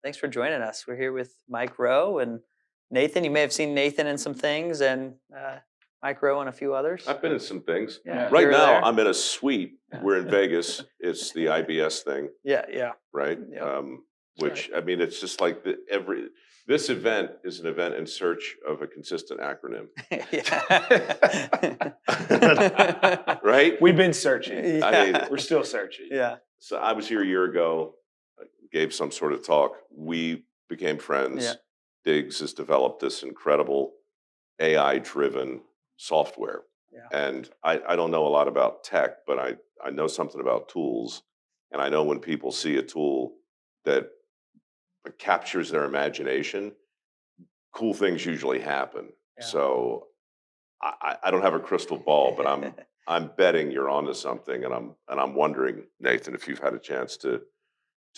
Thanks for joining us. We're here with Mike Rowe and Nathan. You may have seen Nathan in some things, and Mike Rowe and a few others. I've been in some things. Yeah. Right Here or now, there. I'm in a suite. We're in Vegas. It's the IBS thing, Yeah. right? Yep. Which, I mean, it's just like this event is an event in search of a consistent acronym. Right? We've been searching. Yeah. I mean, We're still searching. Yeah. So I was here a year ago, gave some sort of talk. We became friends. Yeah. Diggs has developed this incredible AI-driven software. Yeah. And I don't know a lot about tech, but I know something about tools. And I know when people see a tool that captures their imagination, cool things usually happen. Yeah. So I don't have a crystal ball, but I'm betting you're onto something, and I'm wondering, Nathan, if you've had a chance to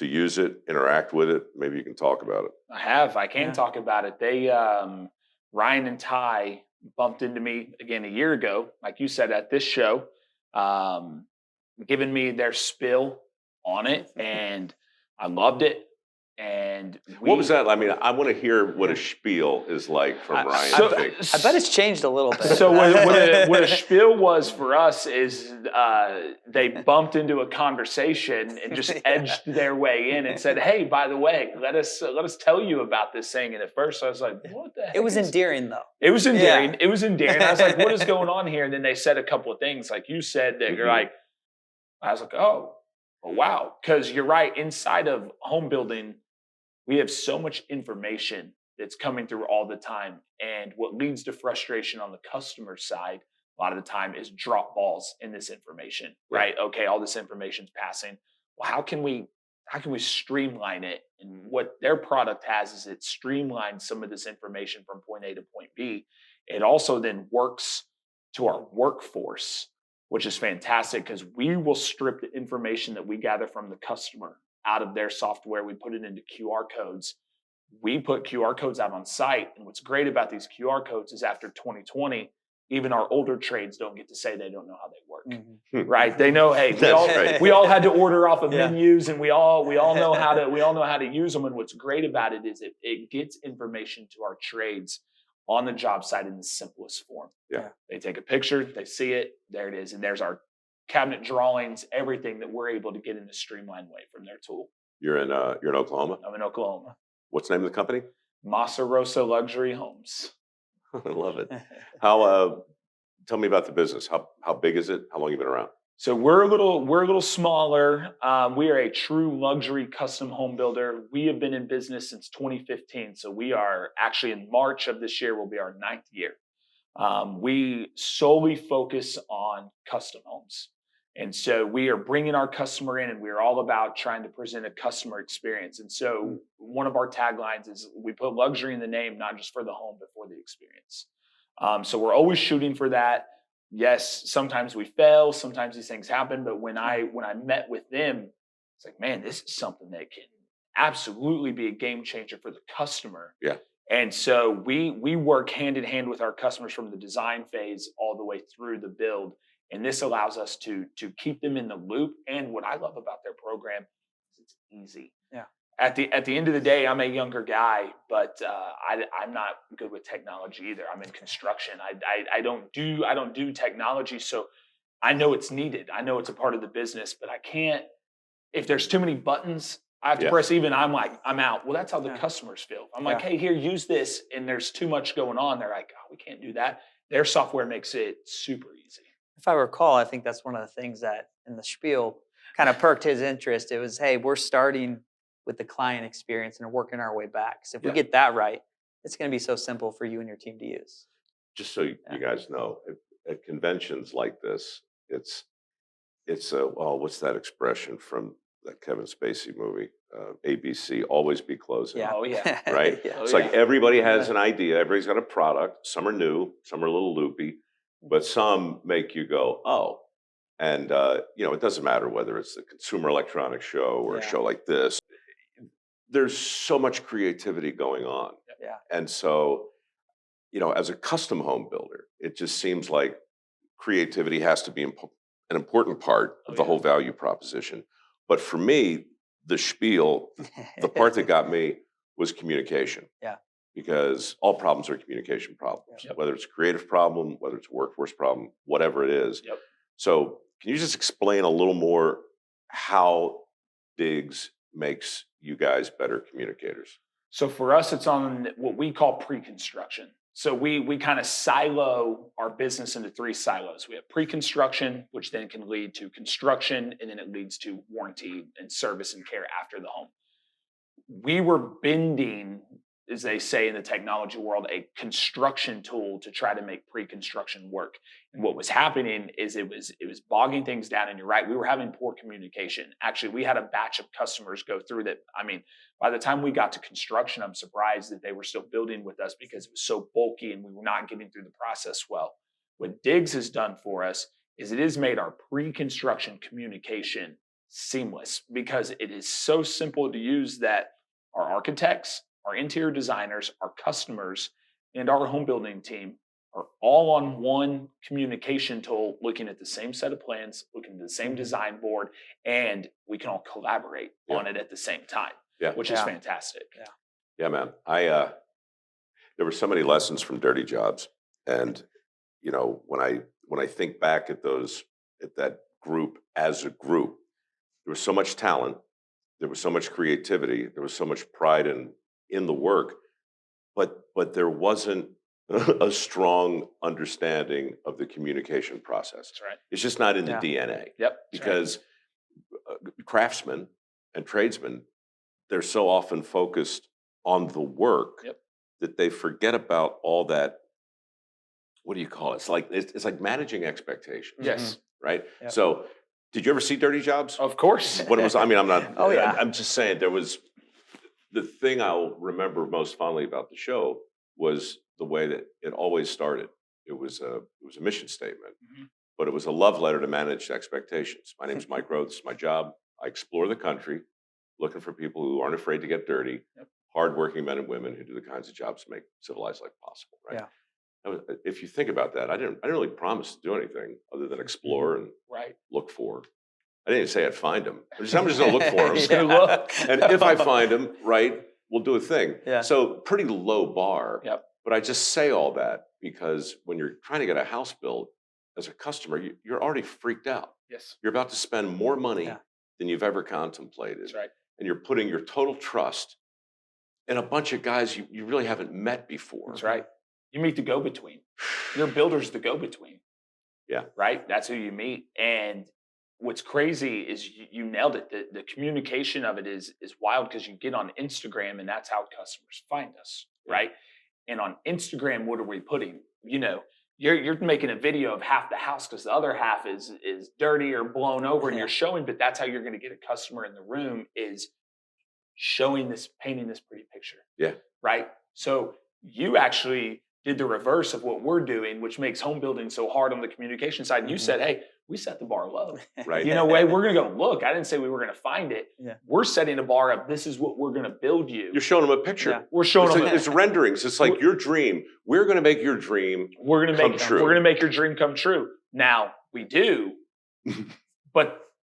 use it, interact with it, maybe you can talk about it. I have. I can Yeah. talk about it. They, Ryan and Ty bumped into me again a year ago, like you said, at this show, giving me their spill on it, and I loved it. And What was that? I mean, I want to hear what a spiel is like from Ryan. so- Fink. I bet it's changed a little bit. So what a spiel was for us is they bumped into a conversation and just edged their way in and said, "Hey, by the way, let us tell you about this thing." And at first, I was like, "What the heck?" It was is-" endearing, though. It was endearing. Yeah. It was endearing. I was like, "What is going on here?" And then they said a couple of things, like you said, that you're Mhm. like, I was like, "Oh, wow," because you're right. Inside of home building, we have so much information that's coming through all the time. And what leads to frustration on the customer side a lot of the time is drop balls in this information, right? Okay, all this information's passing. Well, how can we streamline it? And what their product has is it streamlines some of this information from point A to point B. It also then works to our workforce, which is fantastic because we will strip the information that we gather from the customer out of their software. We put it into QR codes. We put QR codes out on site. And what's great about these QR codes is after 2020, even our older trades don't get to say they don't know how they work, Mhm. right? They know, hey, That's right. we all had to order off of Yeah. menus, and we all know how to use them. And what's great about it is it gets information to our trades on the job site in the simplest form. Yeah. They take a picture, they see it, there it is, and there's our cabinet drawings, everything that we're able to get in a streamlined way from their tool. You're in Oklahoma. I'm in Oklahoma. What's the name of the company? MassaRossa Luxury Homes. I love it. How? Tell me about the business. How big is it? How long have you been around? So we're a little smaller. We are a true luxury custom home builder. We have been in business since 2015. So we are actually in March of this year will be our 9th year. We solely focus on custom homes. And so we are bringing our customer in, and we're all about trying to present a customer experience. And so one of our taglines is we put luxury in the name, not just for the home, but for the experience. So we're always shooting for that. Yes, sometimes we fail, sometimes these things happen. But when I met with them, it's like, man, this is something that can absolutely be a game changer for the customer. Yeah. And so we work hand in hand with our customers from the design phase all the way through the build. And this allows us to keep them in the loop. And what I love about their program is it's easy. Yeah. At the end of the day, I'm a younger guy, but I'm not good with technology either. I'm in construction. I don't do technology, so I know it's needed. I know it's a part of the business, but I can't. If there's too many buttons, I have to press even. I'm like, I'm out. Well, that's how the customers feel. I'm like, hey, here, use this, and there's too much going on. They're like, oh, we can't do that. Their software makes it super easy. If I recall, I think that's one of the things that in the spiel kind of perked his interest. It was, hey, we're starting with the client experience and working our way back. So if we get that right, it's going to be so simple for you and your team to use. Just so you guys know, at conventions like this, it's what's that expression from that Kevin Spacey movie, ABC, always be closing. Yeah. Oh, yeah. Right? Yeah. It's like everybody has an idea. Everybody's got a product. Some are new, some are a little loopy, but some make you go, oh. And, it doesn't matter whether it's the Consumer Electronics Show or a show like this. There's so much creativity going on. Yeah. And so, as a custom home builder, it just seems like creativity has to be an important part of the whole value proposition. But for me, the spiel, the part that got me was communication. Yeah. Because all problems are communication problems, Yep. whether it's a creative problem, whether it's a workforce problem, whatever it is. Yep. So can you just explain a little more how Diggs makes you guys better communicators? So for us, it's on what we call pre-construction. So we kind of silo our business into 3 silos. We have pre-construction, which then can lead to construction, and then it leads to warranty and service and care after the home. We were bending, as they say in the technology world, a construction tool to try to make pre-construction work. And what was happening is it was bogging things down. And you're right, we were having poor communication. Actually, we had a batch of customers go through that. I mean, by the time we got to construction, I'm surprised that they were still building with us because it was so bulky and we were not getting through the process well. What Diggs has done for us is it has made our pre-construction communication seamless because it is so simple to use that our architects, our interior designers, our customers, and our home building team are all on one communication tool, looking at the same set of plans, looking at the same design board, and we can all collaborate on it at the same time, which is fantastic. Yeah, man. There were so many lessons from Dirty Jobs, and when I think back at that group as a group, there was so much talent, there was so much creativity, there was so much pride in the work, but there wasn't a strong understanding of the communication process. That's right. It's just not in the DNA. Yep. Because craftsmen and tradesmen, they're so often focused on the work that they forget about all that. What do you call it? It's like managing expectations. Yes. Right. Yep. So, did you ever see Dirty Jobs? Of course. What it was? I mean, I'm not. Oh, yeah. I'm just saying there was. The thing I'll remember most fondly about the show was the way that it always started. It was a mission statement, but it was a love letter to manage expectations. My name's Mike Rowe. This is my job. I explore the country, looking for people who aren't afraid to get dirty, hardworking men and women who do the kinds of jobs to make civilized life possible. Right. Yeah. If you think about that, I didn't really promise to do anything other than explore and look for. I didn't say I'd find them. I'm just going to look for them. Just gonna look. And if I find them, we'll do a thing. Yeah. So pretty low bar. Yep. But I just say all that because when you're trying to get a house built as a customer, you're already freaked out. Yes. You're about to spend more money than you've ever contemplated. That's right. And you're putting your total trust in a bunch of guys you really haven't met before. That's right. You meet the go-between. Your builder's the go-between. Yeah. Right? That's who you meet. And what's crazy is you nailed it. The communication of it is wild because you get on Instagram and that's how customers find us, right? And on Instagram, what are we putting? You're making a video of half the house because the other half is dirty or blown over, and you're showing. But that's how you're going to get a customer in the room is painting this pretty picture. Yeah. Right. So you actually did the reverse of what we're doing, which makes home building so hard on the communication side. And you said, hey, we set the bar low. Right. We're going to go look. I didn't say we were going to find it. Yeah. We're setting a bar up. This is what we're going to build you. You're showing them a picture. Yeah. We're showing them. It's renderings. It's like your dream. We're going to make your dream We're going to come true. We're going to make your dream come true. Now we do,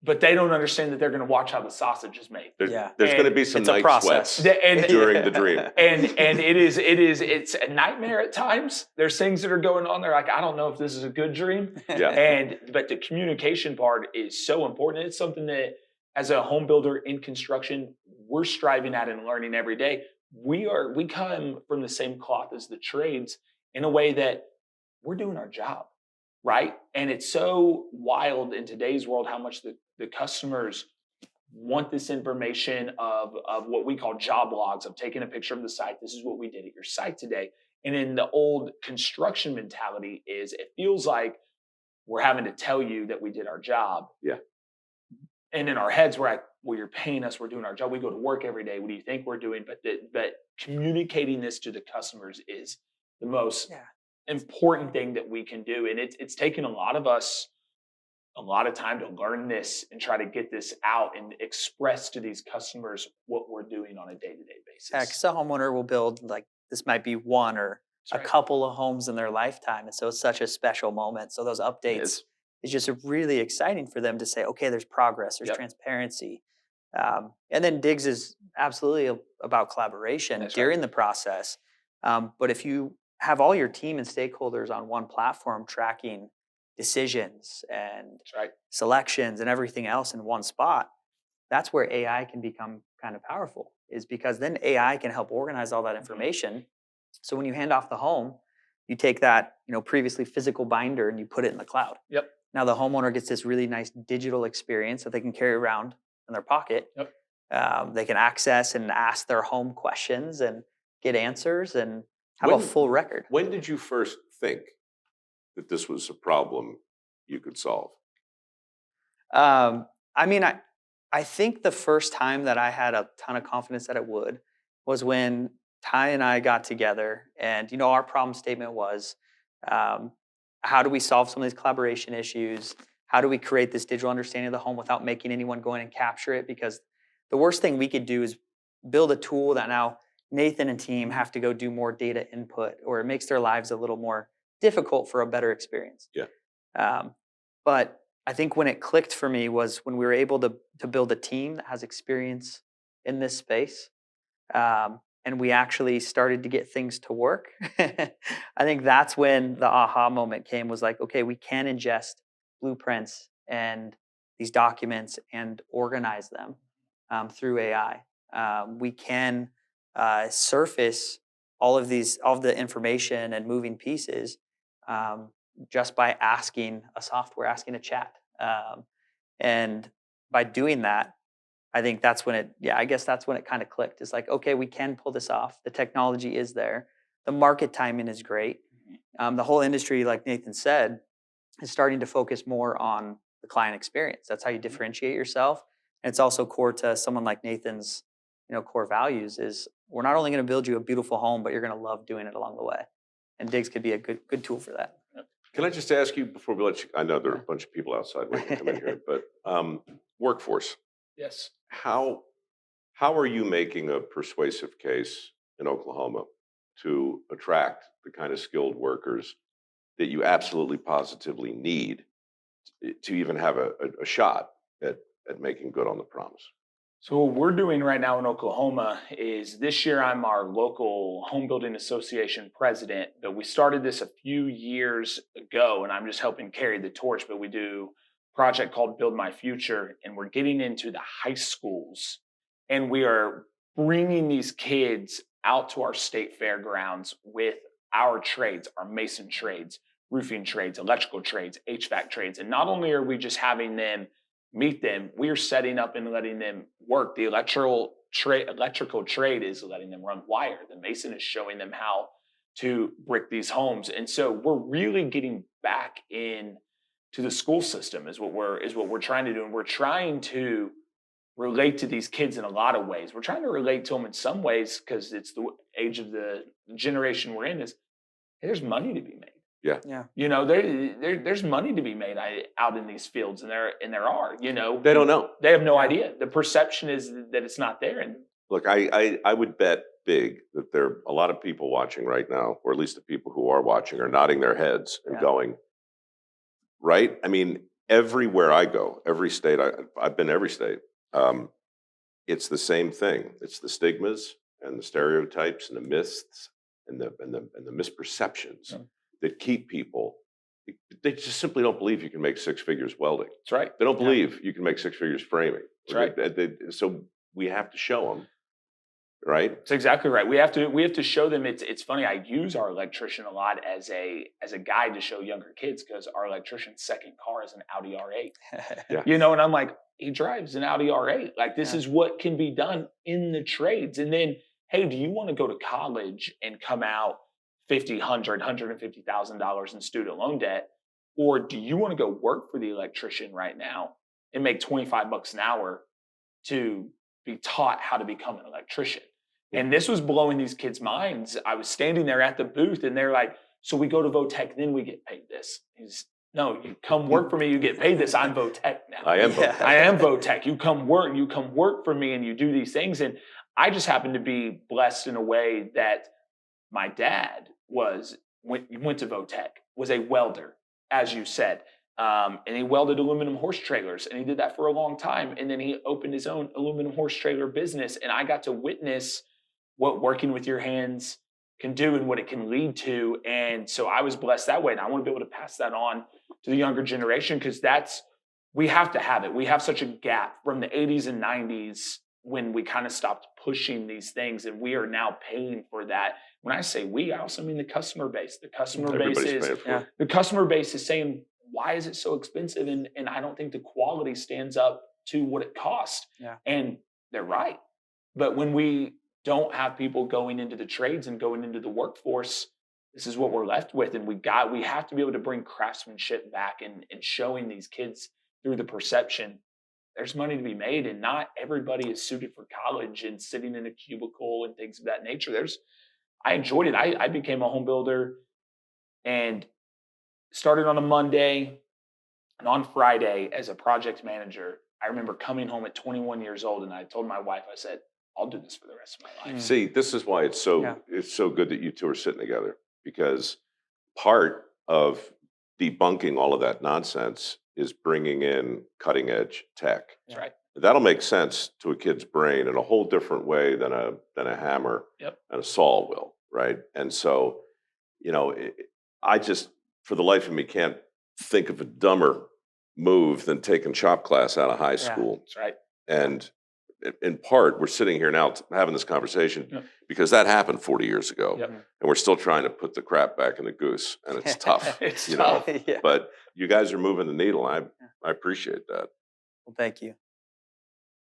but they don't understand that they're going to watch how the sausage is made. There's going to be some night sweats during the dream. And it's a nightmare at times. There's things that are going on there. Like, I don't know if this is a good dream. Yeah. But the communication part is so important. It's something that as a home builder in construction, we're striving at and learning every day. We come from the same cloth as the trades in a way that we're doing our job. Right. And it's so wild in today's world how much the customers want this information of what we call job logs, of taking a picture of the site. This is what we did at your site today. And in the old construction mentality it feels like we're having to tell you that we did our job. Yeah. And in our heads, we're like, well, you're paying us. We're doing our job. We go to work every day. What do you think we're doing? But communicating this to the customers is the most important thing that we can do. And it's taken a lot of us a lot of time to learn this and try to get this out and express to these customers what we're doing on a day-to-day basis. Yeah, because a homeowner will build, like, this might be one or a couple of homes in their lifetime. And so it's such a special moment. So those updates is just really exciting for them to say, okay, there's progress, there's transparency. And then Diggs is absolutely about collaboration That's during the process. But if you have all your team and stakeholders on one platform tracking decisions and That's right. selections and everything else in one spot, that's where AI can become kind of powerful, is because then AI can help organize all that information. So when you hand off the home, you take that, previously physical binder and you put it in the cloud. Yep. Now the homeowner gets this really nice digital experience that they can carry around in their pocket. Yep. They can access and ask their home questions and get answers and have a full record. When did you first think that this was a problem you could solve? I think the first time that I had a ton of confidence that it would was when Ty and I got together, and our problem statement was, how do we solve some of these collaboration issues? How do we create this digital understanding of the home without making anyone go in and capture it? Because the worst thing we could do is build a tool that now Nathan and team have to go do more data input, or it makes their lives a little more difficult for a better experience. Yeah. But I think when it clicked for me was when we were able to build a team that has experience in this space, and we actually started to get things to work. I think that's when the aha moment came, was like, okay, we can ingest blueprints and these documents and organize them through AI. We can surface all of the information and moving pieces just by asking a chat. And by doing that, I think that's when it kind of clicked. It's like, okay, we can pull this off. The technology is there. The market timing is great. The whole industry, like Nathan said, is starting to focus more on the client experience. That's how you differentiate yourself. And it's also core to someone like Nathan's, core values is, we're not only going to build you a beautiful home, but you're going to love doing it along the way. And Diggs could be a good tool for that. Can I just ask you before we let you? I know there are a bunch of people outside waiting to come in here, but workforce. Yes. How are you making a persuasive case in Oklahoma to attract the kind of skilled workers that you absolutely positively need to even have a shot at making good on the promise? So what we're doing right now in Oklahoma is, this year I'm our local home building association president, but we started this a few years ago and I'm just helping carry the torch. But we do a project called Build My Future, and we're getting into the high schools and we are bringing these kids out to our state fairgrounds with our trades, our mason trades, roofing trades, electrical trades, HVAC trades. And not only are we just having them meet them, we are setting up and letting them work. The electrical trade is letting them run wire. The mason is showing them how to brick these homes. And so we're really getting back in to the school system is what we're trying to do. And we're trying to relate to these kids in a lot of ways. We're trying to relate to them in some ways because it's the age of the generation we're in, is, hey, there's money to be made. Yeah. There's money to be made out in these fields, and there are. They don't know. They have no idea. The perception is that it's not there. And Look, I would bet big that there are a lot of people watching right now, or at least the people who are watching are nodding their heads and going, right? I mean, everywhere I go, every state, I've been to every state, it's the same thing. It's the stigmas and the stereotypes and the myths and the misperceptions that keep people. They just simply don't believe you can make six figures welding. that's right. They don't believe you can make six figures framing. That's right. So we have to show them, right? That's exactly right. We have to show them. It's funny. I use our electrician a lot as a guide to show younger kids, because our electrician's second car is an Audi R8. Yeah. And I'm like, he drives an Audi R8. Like, this is what can be done in the trades. And then, hey, do you want to go to college and come out $50,000, $100,000, $150,000 in student loan debt? Or do you want to go work for the electrician right now and make $25 an hour to be taught how to become an electrician? And this was blowing these kids' minds. I was standing there at the booth and they're like, so we go to Votech, then we get paid this. No, you come work for me, you get paid this. I'm Votech now. I am Votech. I am Votech. You come work for me and you do these things. And I just happen to be blessed in a way that my dad went to Votech, was a welder, as you said. And he welded aluminum horse trailers, and he did that for a long time. And then he opened his own aluminum horse trailer business, and I got to witness what working with your hands can do and what it can lead to. And so I was blessed that way, and I want to be able to pass that on to the younger generation, because we have to have it. We have such a gap from the 80s and 90s when we kind of stopped pushing these things, and we are now paying for that. When I say we, I also mean the customer base. The customer base is saying, why is it so expensive? And I don't think the quality stands up to what it costs. Yeah. And they're right. But when we don't have people going into the trades and going into the workforce, this is what we're left with. And we have to be able to bring craftsmanship back and showing these kids through the perception there's money to be made, and not everybody is suited for college and sitting in a cubicle and things of that nature. I enjoyed it. I became a home builder and started on a Monday, and on Friday as a project manager, I remember coming home at 21 years old, and I told my wife, I said, I'll do this for the rest of my life. See, this is why it's so good that you two are sitting together, because part of debunking all of that nonsense is bringing in cutting edge tech. That's right. That'll make sense to a kid's brain in a whole different way than a hammer and a saw will, right? And so, I just, for the life of me, can't think of a dumber move than taking shop class out of high school. That's right. And in part, we're sitting here now having this conversation because that happened 40 years ago. Yep. And we're still trying to put the crap back in the goose, and it's tough. It's tough. But you guys are moving the needle. I appreciate that. Well, thank you.